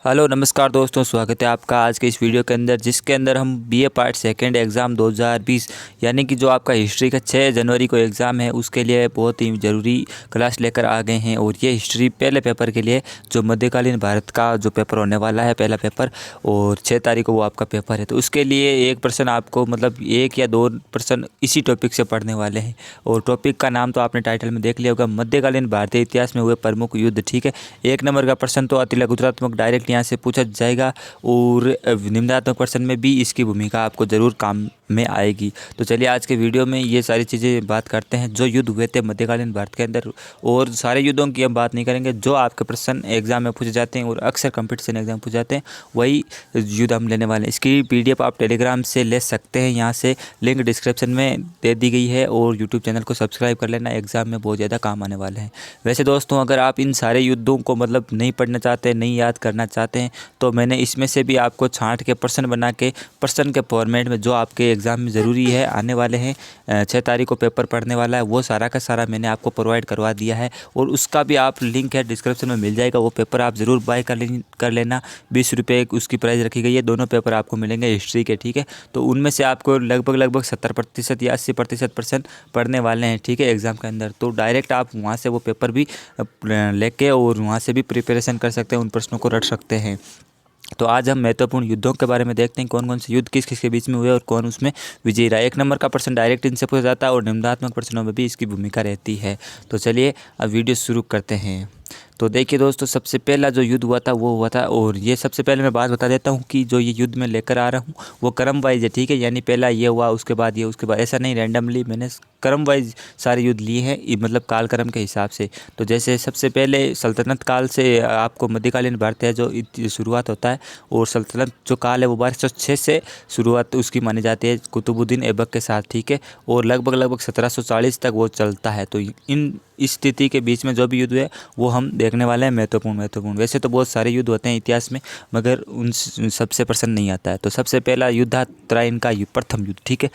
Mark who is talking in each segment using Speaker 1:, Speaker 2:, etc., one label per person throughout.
Speaker 1: Hello नमस्कार दोस्तों, स्वागत है आपका आज के इस वीडियो के अंदर, जिसके अंदर हम बीए पार्ट सेकंड एग्ज़ाम 2020 यानी कि जो आपका हिस्ट्री का 6 जनवरी को एग्ज़ाम है उसके लिए बहुत ही ज़रूरी क्लास लेकर आ गए हैं। और ये हिस्ट्री पहले पेपर के लिए जो मध्यकालीन भारत का जो पेपर होने वाला है, पहला पेपर, और 6 तारीख को वो आपका पेपर है। तो उसके लिए 1% आपको मतलब 1 या 2% इसी टॉपिक से पढ़ने वाले हैं। और टॉपिक का नाम तो आपने टाइटल में देख लिया होगा, मध्यकालीन भारतीय इतिहास में हुए प्रमुख युद्ध। ठीक है, 1 नंबर का प्रश्न तो अति लघुत्तरात्मक डायरेक्ट यहाँ से पूछा जाएगा, और निम्नात्मक प्रश्न में भी इसकी भूमिका आपको ज़रूर काम में आएगी। तो चलिए आज के वीडियो में ये सारी चीज़ें बात करते हैं जो युद्ध हुए थे मध्यकालीन भारत के अंदर। और सारे युद्धों की हम बात नहीं करेंगे, जो आपके प्रश्न एग्जाम में पूछे जाते हैं और अक्सर कंपटीशन एग्जाम पूछे जाते हैं वही युद्ध हम लेने वाले हैं। इसकी PDF आप टेलीग्राम से ले सकते हैं, यहाँ से लिंक डिस्क्रिप्शन में दे दी गई है। और यूट्यूब चैनल को सब्सक्राइब कर लेना, एग्जाम में बहुत ज़्यादा काम आने वाले हैं। वैसे दोस्तों, अगर आप इन सारे युद्धों को मतलब नहीं पढ़ना चाहते, नहीं याद करना चाहते हैं, तो मैंने इसमें से भी आपको छांट के प्रश्न बना के प्रश्न के फॉर्मेट में जो आपके एग्ज़ाम में ज़रूरी है, आने वाले हैं 6 तारीख को पेपर पढ़ने वाला है, वो सारा का सारा मैंने आपको प्रोवाइड करवा दिया है। और उसका भी आप लिंक है डिस्क्रिप्शन में मिल जाएगा। वो पेपर आप ज़रूर बाय कर लेना। 20 रुपये उसकी प्राइस रखी गई है। दोनों पेपर आपको मिलेंगे हिस्ट्री के। ठीक है, तो उनमें से आपको लगभग 70% या 80% प्रश्न पढ़ने वाले हैं। ठीक है, एग्ज़ाम के अंदर तो डायरेक्ट आप वहाँ से वो पेपर भी लेके और वहाँ से भी प्रिपरेशन कर सकते हैं, उन प्रश्नों को रट सकते हैं। तो आज हम महत्वपूर्ण युद्धों के बारे में देखते हैं, कौन कौन से युद्ध किस किस के बीच में हुए और कौन उसमें विजयी रहा। 1 नंबर का प्रश्न डायरेक्ट इनसे पूछा जाता है और निम्नात्मक प्रश्नों में भी इसकी भूमिका रहती है। तो चलिए अब वीडियो शुरू करते हैं। तो देखिए दोस्तों, सबसे पहला जो युद्ध हुआ था वो हुआ था, और ये सबसे पहले मैं बात बता देता हूँ कि जो ये युद्ध मैं लेकर आ रहा हूँ वो क्रम वाइज है। ठीक है, यानी पहला ये हुआ, उसके बाद ये, उसके बाद ऐसा नहीं रैंडमली, मैंने क्रम वाइज सारे युद्ध लिए हैं, मतलब कालक्रम के हिसाब से। तो जैसे सबसे पहले सल्तनत काल से आपको मध्यकालीन भारत है जो शुरुआत होता है, और सल्तनत जो काल है वो 1206 से शुरुआत उसकी मानी जाती है कुतुबुद्दीन ऐबक के साथ। ठीक है, और लगभग 1740 तक वो चलता है। तो इन इस स्थिति के बीच में जो भी युद्ध है वो हम देखने वाले हैं, महत्वपूर्ण। वैसे तो बहुत सारे युद्ध होते हैं इतिहास में, मगर उन सबसे पसंद नहीं आता है। तो सबसे पहला युद्ध था तराइन का प्रथम युद्ध। ठीक है,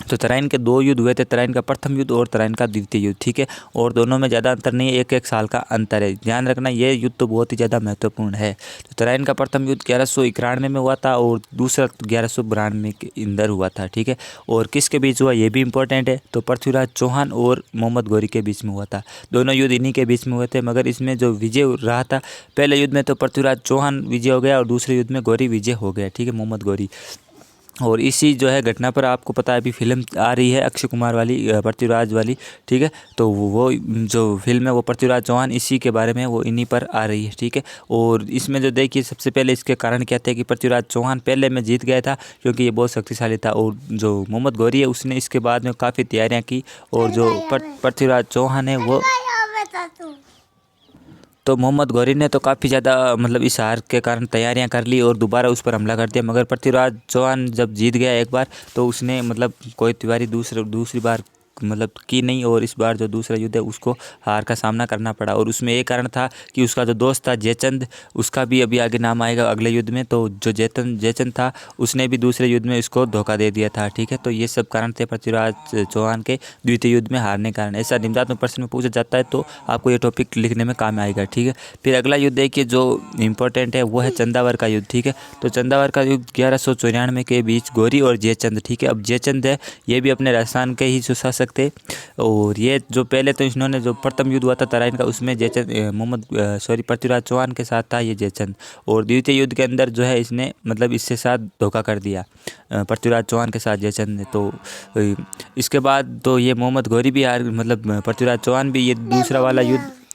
Speaker 1: तो तराइन के 2 युद्ध हुए थे, तराइन का प्रथम युद्ध और तराइन का द्वितीय युद्ध। ठीक है, और दोनों में ज़्यादा अंतर नहीं है, 1-1 साल का अंतर है। ध्यान रखना, ये युद्ध तो बहुत ही ज़्यादा महत्वपूर्ण है। तो तराइन का प्रथम युद्ध 1191 में हुआ था और दूसरा 1192 के अंदर हुआ था। ठीक है, और किसके बीच हुआ ये भी इंपॉर्टेंट है, तो पृथ्वीराज चौहान और मोहम्मद गौरी के बीच में हुआ था। दोनों युद्ध इन्हीं के बीच में हुए थे, मगर इसमें जो विजय रहा था पहले युद्ध में तो पृथ्वीराज चौहान विजय हो गया और दूसरे युद्ध में गौरी विजय हो गया। ठीक है, मोहम्मद गौरी। और इसी जो है घटना पर आपको पता है अभी फिल्म आ रही है अक्षय कुमार वाली, पृथ्वीराज वाली। ठीक है, तो वो जो फिल्म है वो पृथ्वीराज चौहान इसी के बारे में, वो इन्हीं पर आ रही है। ठीक है, और इसमें जो देखिए सबसे पहले इसके कारण क्या थे कि पृथ्वीराज चौहान पहले में जीत गया था क्योंकि ये बहुत शक्तिशाली था, और जो मोहम्मद गौरी है उसने इसके बाद में काफ़ी तैयारियाँ की, और जो पृथ्वीराज चौहान है वो, तो मोहम्मद गौरी ने तो काफ़ी ज़्यादा मतलब इस हार के कारण तैयारियां कर ली और दोबारा उस पर हमला कर दिया। मगर पृथ्वीराज चौहान जब जीत गया एक बार, तो उसने मतलब कोई तैयारी दूसरी बार मतलब की नहीं, और इस बार जो दूसरा युद्ध है उसको हार का सामना करना पड़ा। और उसमें एक कारण था कि उसका जो दोस्त था जयचंद, उसका भी अभी आगे नाम आएगा अगले युद्ध में। तो जो जयचंद था उसने भी दूसरे युद्ध में इसको धोखा दे दिया था। ठीक है, तो ये सब कारण थे पृथ्वीराज चौहान के द्वितीय युद्ध में हारने के कारण। ऐसा निम्नात्मक प्रश्न में पूछा जाता है तो आपको ये टॉपिक लिखने में काम आएगा। ठीक है, फिर अगला युद्ध देखिए जो इंपॉर्टेंट है वो है चंदावर का युद्ध। ठीक है, तो चंदावर का युद्ध 1194 के बीच गौरी और जयचंद। ठीक है, अब जयचंद है ये भी अपने राजस्थान के ही सुशासक थे, और ये जो पहले तो इन्होंने जो प्रथम युद्ध हुआ था तराइन का उसमें पृथ्वीराज चौहान के साथ था ये जयचंद, और द्वितीय युद्ध के अंदर जो है इसने मतलब इससे साथ धोखा कर दिया पृथ्वीराज चौहान के साथ जयचंद ने। तो इसके बाद तो ये मोहम्मद गौरी भी हार, मतलब पृथ्वीराज चौहान भी ये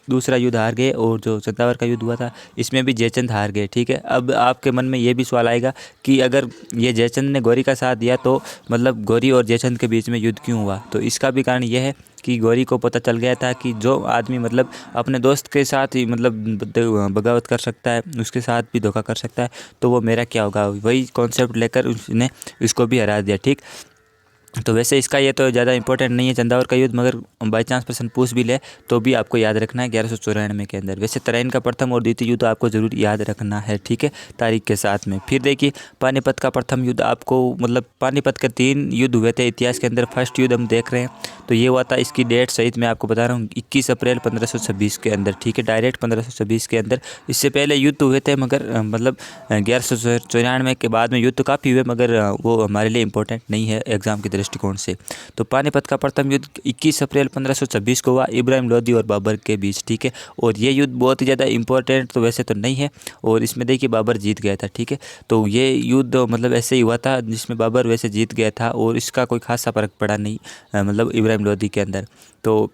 Speaker 1: दूसरा युद्ध हार गए, और जो चंदावर का युद्ध हुआ था इसमें भी जयचंद हार गए। ठीक है, अब आपके मन में ये भी सवाल आएगा कि अगर ये जयचंद ने गौरी का साथ दिया तो मतलब गौरी और जयचंद के बीच में युद्ध क्यों हुआ। तो इसका भी कारण यह है कि गौरी को पता चल गया था कि जो आदमी मतलब अपने दोस्त के साथ ही मतलब बगावत कर सकता है, उसके साथ भी धोखा कर सकता है, तो वो मेरा क्या होगा। वही कॉन्सेप्ट लेकर उसने इसको भी हरा दिया। ठीक, तो वैसे इसका ये तो ज़्यादा इंपॉर्टेंट नहीं है चंदावर का युद्ध, मगर बाई चांस पर्सन पूछ भी ले तो भी आपको याद रखना है 1194 के अंदर। वैसे तराइन का प्रथम और द्वितीय युद्ध आपको ज़रूर याद रखना है, ठीक है, तारीख के साथ में। फिर देखिए पानीपत का प्रथम युद्ध आपको, मतलब पानीपत के 3 युद्ध हुए थे इतिहास के अंदर। फर्स्ट युद्ध हम देख रहे हैं तो ये हुआ था, इसकी डेट सहित मैं आपको बता रहा हूँ, 21 अप्रैल 1526 के अंदर, ठीक है, डायरेक्ट 1526 के अंदर। इससे पहले युद्ध हुए थे मगर मतलब 1194 के बाद में युद्ध काफ़ी हुए, मगर वो हमारे लिए इंपॉर्टेंट नहीं है एग्जाम के दृष्टिकोण से। तो पानीपत का प्रथम युद्ध 21 अप्रैल 1526 को हुआ इब्राहिम लोदी और बाबर के बीच, ठीक है। और ये युद्ध बहुत ही ज़्यादा इंपॉर्टेंट तो वैसे तो नहीं है, और इसमें देखिए बाबर जीत गया था, ठीक है। तो ये युद्ध मतलब ऐसे ही हुआ था जिसमें बाबर वैसे जीत गया था, और इसका कोई खासा फर्क पड़ा नहीं मतलब इब्राहिम लोदी के अंदर। तो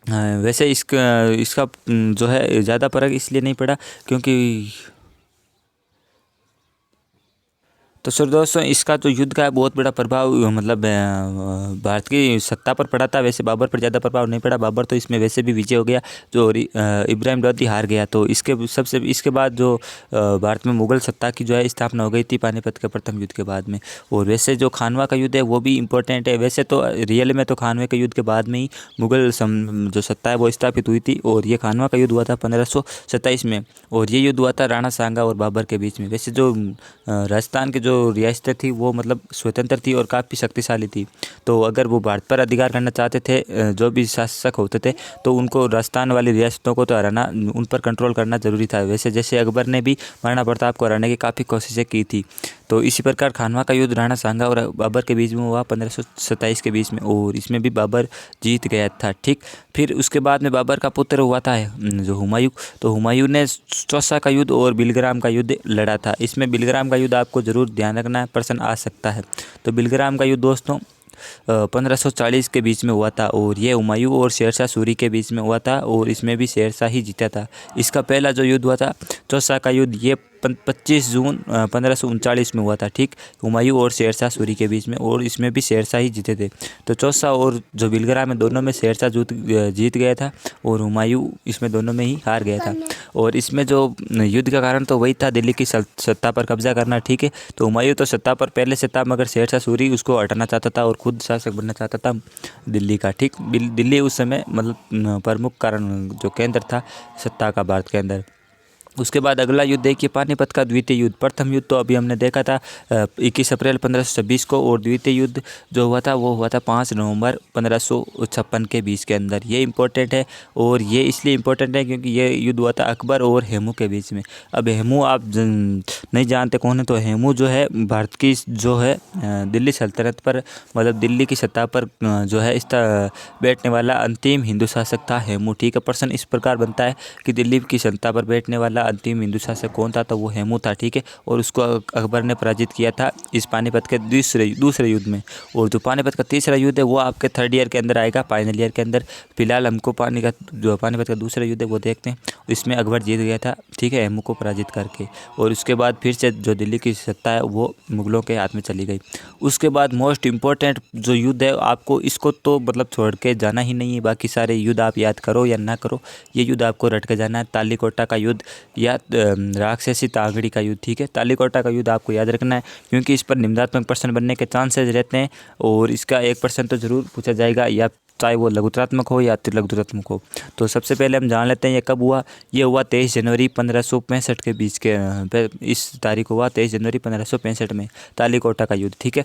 Speaker 1: वैसे इसका जो है ज़्यादा फर्क इसलिए नहीं पड़ा क्योंकि तो सर दोस्तों इसका तो युद्ध का बहुत बड़ा प्रभाव मतलब भारत की सत्ता पर पड़ा था। वैसे बाबर पर ज़्यादा प्रभाव नहीं पड़ा, बाबर तो इसमें वैसे भी विजय हो गया, जो इब्राहिम लोदी हार गया। तो इसके बाद जो भारत में मुग़ल सत्ता की जो है स्थापना हो गई थी पानीपत के प्रथम युद्ध के बाद में। और वैसे जो खानवा का युद्ध है वो भी इम्पोर्टेंट है। वैसे तो रियल में तो खानवे के युद्ध के बाद में ही मुग़ल जो सत्ता है वो स्थापित हुई थी, और ये खानवा का युद्ध हुआ था 1527 में, और ये युद्ध हुआ था राणा सांगा और बाबर के बीच में। वैसे जो राजस्थान के जो रियासतें थी वो मतलब स्वतंत्र थी और काफ़ी शक्तिशाली थी। तो अगर वो भारत पर अधिकार करना चाहते थे, जो भी शासक होते थे, तो उनको राजस्थान वाली रियासतों को तो हराना, उन पर कंट्रोल करना ज़रूरी था। वैसे जैसे अकबर ने भी महाराणा प्रताप को हराने की काफ़ी कोशिशें की थी। तो इसी प्रकार खानवा का युद्ध राणा सांगा और बाबर के बीच में हुआ 1527 के बीच में, और इसमें भी बाबर जीत गया था, ठीक। फिर उसके बाद में बाबर का पुत्र हुआ था जो हुमायूं। तो हुमायूं ने चौसा का युद्ध और बिलग्राम का युद्ध लड़ा था। इसमें बिलग्राम का युद्ध आपको ज़रूर ध्यान रखना है, प्रश्न आ सकता है। तो बिलग्राम का युद्ध दोस्तों 1540 के बीच में हुआ था, और ये हुमायूं और शेरशाह सूरी के बीच में हुआ था, और इसमें भी शेरशाह ही जीता था। इसका पहला जो युद्ध हुआ था चौसा का युद्ध, ये 25 जून 1539 में हुआ था, ठीक, हुमायूं और शेरशाह सूरी के बीच में, और इसमें भी शेरशाह ही जीते थे। तो चौसा और जो बिलग्राम में दोनों में शेरशाह जीत गया था, और हुमायूं इसमें दोनों में ही हार गया था। और इसमें जो युद्ध का कारण तो वही था, दिल्ली की सत्ता पर कब्जा करना, ठीक है। तो हुमायूं तो सत्ता पर पहले से था, मगर शेरशाह सूरी उसको हटाना चाहता था और खुद शासक बनना चाहता था दिल्ली का, ठीक। दिल्ली उस समय मतलब प्रमुख कारण जो केंद्र था सत्ता का भारत के अंदर। उसके बाद अगला युद्ध देखिए पानीपत का द्वितीय युद्ध। प्रथम युद्ध तो अभी हमने देखा था 21 अप्रैल 1526 को, और द्वितीय युद्ध जो हुआ था वो हुआ था 5 नवंबर 1556 के बीच के अंदर। ये इंपॉर्टेंट है, और ये इसलिए इम्पोर्टेंट है क्योंकि ये युद्ध हुआ था अकबर और हेमू के बीच में। अब हेमू आप नहीं जानते कौन है, तो हेमू जो है भारत की जो है दिल्ली सल्तनत पर, मतलब दिल्ली की सत्ता पर जो है इस बैठने वाला अंतिम हिंदू शासक था हेमू, ठीक है। प्रश्न इस प्रकार बनता है कि दिल्ली की सत्ता पर बैठने वाला अंतिम हिंदू शासक कौन था, तो वो हेमू था, ठीक है। और उसको अकबर ने पराजित किया था इस पानीपत के दूसरे युद्ध में। और जो पानीपत का तीसरा युद्ध है वो आपके 3rd ईयर के अंदर आएगा, फाइनल ईयर के अंदर। फिलहाल हमको पानीपत का दूसरा युद्ध है वो देखते हैं। इसमें अकबर जीत गया था, ठीक है, हेमू को पराजित करके। और उसके बाद फिर से जो दिल्ली की सत्ता है वो मुगलों के हाथ में चली गई। उसके बाद मोस्ट इम्पोर्टेंट जो युद्ध है, आपको इसको तो मतलब छोड़ के जाना ही नहीं है। बाकी सारे युद्ध आप याद करो या ना करो, ये युद्ध आपको रट के जाना है। तालीकोटा का युद्ध या राक्षसी तांगड़ी का युद्ध, ठीक है। तालीकोटा का युद्ध आपको याद रखना है क्योंकि इस पर निम्नात्मक प्रश्न बनने के चांसेस रहते हैं, और इसका 1% तो ज़रूर पूछा जाएगा, या चाहे वो लघुत्रात्मक हो या त्रिलघुत्रात्मक हो। तो सबसे पहले हम जान लेते हैं ये कब हुआ। ये हुआ 23 जनवरी 1565 के बीच के इस तारीख हुआ 23 जनवरी 1565 में तालीकोटा का युद्ध, ठीक है।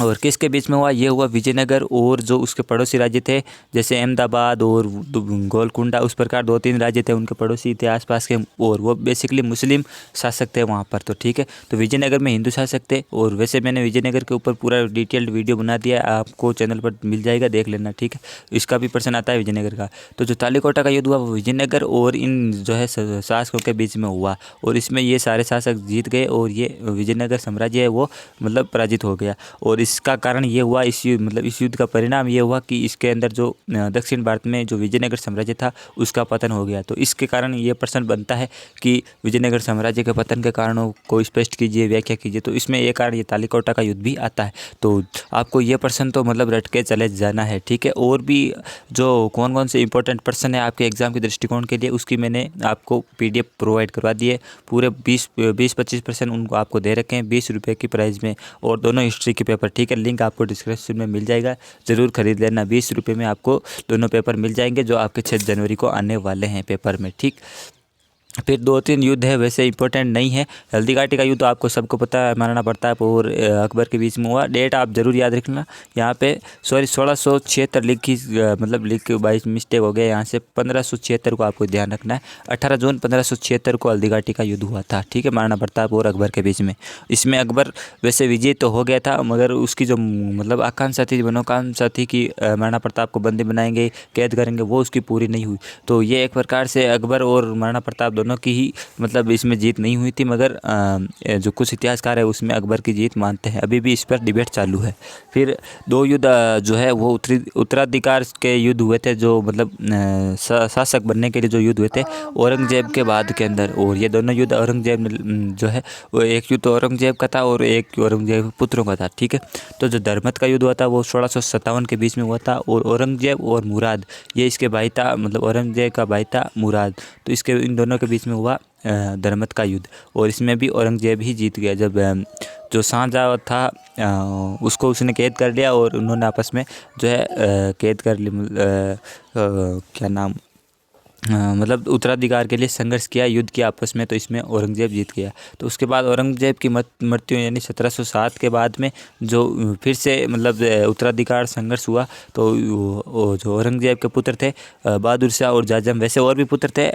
Speaker 1: और किसके बीच में हुआ, ये हुआ विजयनगर और जो उसके पड़ोसी राज्य थे जैसे अहमदाबाद और गोलकुंडा, उस प्रकार 2-3 राज्य थे उनके पड़ोसी थे आसपास के, और वो बेसिकली मुस्लिम शासक थे वहाँ पर, तो ठीक है। तो विजयनगर में हिंदू शासक थे, और वैसे मैंने विजयनगर के ऊपर पूरा डिटेल्ड वीडियो बना दिया है, आपको चैनल पर मिल जाएगा, देख लेना, ठीक है। इसका भी प्रश्न आता है विजयनगर का। तो जो तालीकोटा का युद्ध हुआ वो विजयनगर और इन जो है शासकों के बीच में हुआ, और इसमें ये सारे शासक जीत गए, और ये विजयनगर साम्राज्य है वो मतलब पराजित हो गया। और इसका कारण ये हुआ, इस युद्ध का परिणाम ये हुआ कि इसके अंदर जो दक्षिण भारत में जो विजयनगर साम्राज्य था उसका पतन हो गया। तो इसके कारण ये प्रश्न बनता है कि विजयनगर साम्राज्य के पतन के कारणों को स्पष्ट कीजिए, व्याख्या कीजिए। तो इसमें ये कारण ये तालीकोटा का युद्ध भी आता है। तो आपको ये प्रश्न तो मतलब रट के चले जाना है, ठीक है। और भी जो कौन कौन से इंपॉर्टेंट प्रश्न है आपके एग्जाम के दृष्टिकोण के लिए, उसकी मैंने आपको PDF प्रोवाइड करवा दी है। पूरे 20-25 प्रश्न उनको आपको दे रखे हैं 20 रुपये की प्राइस में, और दोनों हिस्ट्री के पेपर, ठीक है। लिंक आपको डिस्क्रिप्शन में मिल जाएगा, ज़रूर खरीद लेना। 20 रुपये में आपको दोनों पेपर मिल जाएंगे जो आपके 6 जनवरी को आने वाले हैं पेपर में, ठीक। फिर 2-3 युद्ध है, वैसे इंपॉर्टेंट नहीं है। हल्दी घाटी का युद्ध तो आपको सबको पता है, मारना पड़ता है और अकबर के बीच में हुआ। डेट आप जरूर याद रखना यहाँ पे, सॉरी 1676 लिखी, मतलब लिख के बाईस मिस्टेक हो गया यहाँ से। 1576 को आपको ध्यान रखना है। 18 जून 1576 को हल्दी घाटी का युद्ध हुआ था, ठीक है। मारना पड़ता है और अकबर के बीच में। इसमें अकबर वैसे विजय तो हो गया था, मगर उसकी जो मतलब आकांक्षा थी, मनोकांक्षा थी कि महाराणा प्रताप को बंदी बनाएंगे, कैद करेंगे, वो उसकी पूरी नहीं हुई। तो ये एक प्रकार से अकबर और महाराणा प्रताप दोनों की ही मतलब इसमें जीत नहीं हुई थी, मगर जो कुछ इतिहासकार है उसमें अकबर की जीत मानते हैं। अभी भी इस पर डिबेट चालू है। फिर 2 युद्ध जो है वो उत्तराधिकार के युद्ध हुए थे, जो मतलब शासक बनने के लिए जो युद्ध हुए थे औरंगजेब के बाद के अंदर। और ये दोनों युद्ध औरंगजेब ने जो है वो, एक युद्ध औरंगजेब का था और एक औरंगजेब पुत्रों का था, ठीक है। तो जो धर्मत का युद्ध हुआ था वो 1657 के बीच में हुआ था। और औरंगजेब और मुराद, ये इसके भाई था, मतलब औरंगजेब का भाई था मुराद, तो इसके इन दोनों के बीच में हुआ धर्मत का युद्ध। और इसमें भी औरंगजेब ही जीत गया। जब जो शाहजहाँ था उसको उसने कैद कर लिया और उन्होंने आपस में जो है कैद कर ली, क्या नाम, मतलब उत्तराधिकार के लिए संघर्ष किया, युद्ध किया आपस में। तो इसमें औरंगजेब जीत गया। तो उसके बाद औरंगजेब की मृत्यु यानी 1707 के बाद में जो फिर से मतलब उत्तराधिकार संघर्ष हुआ। तो वो जो औरंगजेब के पुत्र थे बहादुर शाह और जाजम, वैसे और भी पुत्र थे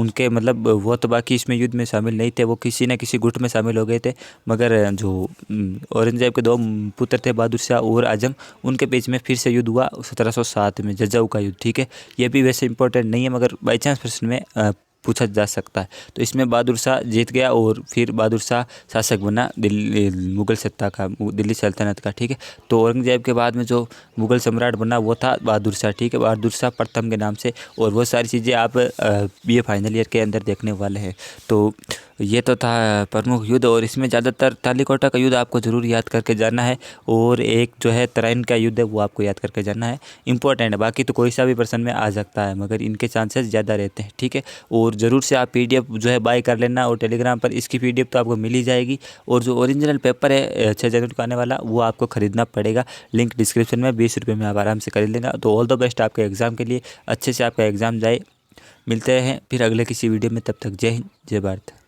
Speaker 1: उनके, मतलब वो तो बाकी इसमें युद्ध में शामिल नहीं थे, वो किसी न किसी गुट में शामिल हो गए थे। मगर जो औरंगजेब के 2 पुत्र थे बहादुर शाह और आजम, उनके बीच में फिर से युद्ध हुआ 1707 में, जज्जऊ का युद्ध, ठीक है। ये भी वैसे इंपॉर्टेंट नहीं है, मगर बाई चांस प्रश्न में पूछा जा सकता है। तो इसमें बहादुर शाह जीत गया और फिर बहादुर शाह शासक बना दिल्ली मुगल सत्ता का, दिल्ली सल्तनत का, ठीक है। तो औरंगजेब के बाद में जो मुगल सम्राट बना वो था बहादुर शाह, ठीक है, बहादुर शाह प्रथम के नाम से। और वो सारी चीज़ें आप BA फाइनल ईयर के अंदर देखने वाले हैं। तो ये तो था प्रमुख युद्ध। और इसमें ज़्यादातर तालीकोटा का युद्ध आपको ज़रूर याद करके जाना है, और एक जो है तराइन का युद्ध है वो आपको याद करके जाना है, इंपॉर्टेंट है। बाकी तो कोई सा भी प्रश्न में आ सकता है, मगर इनके चांसेस ज़्यादा रहते हैं, ठीक है। और ज़रूर से आप PDF जो है बाय कर लेना, और टेलीग्राम पर इसकी PDF तो आपको मिल ही जाएगी। और जो ओरिजिनल पेपर है 6 जनवरी को आने वाला, वो आपको खरीदना पड़ेगा। लिंक डिस्क्रिप्शन में, 20 रुपये में आप आराम से खरीद लेंगे। तो ऑल द बेस्ट आपके एग्ज़ाम के लिए, अच्छे से आपका एग्ज़ाम जाए। मिलते हैं फिर अगले किसी वीडियो में, तब तक जय हिंद, जय भारत।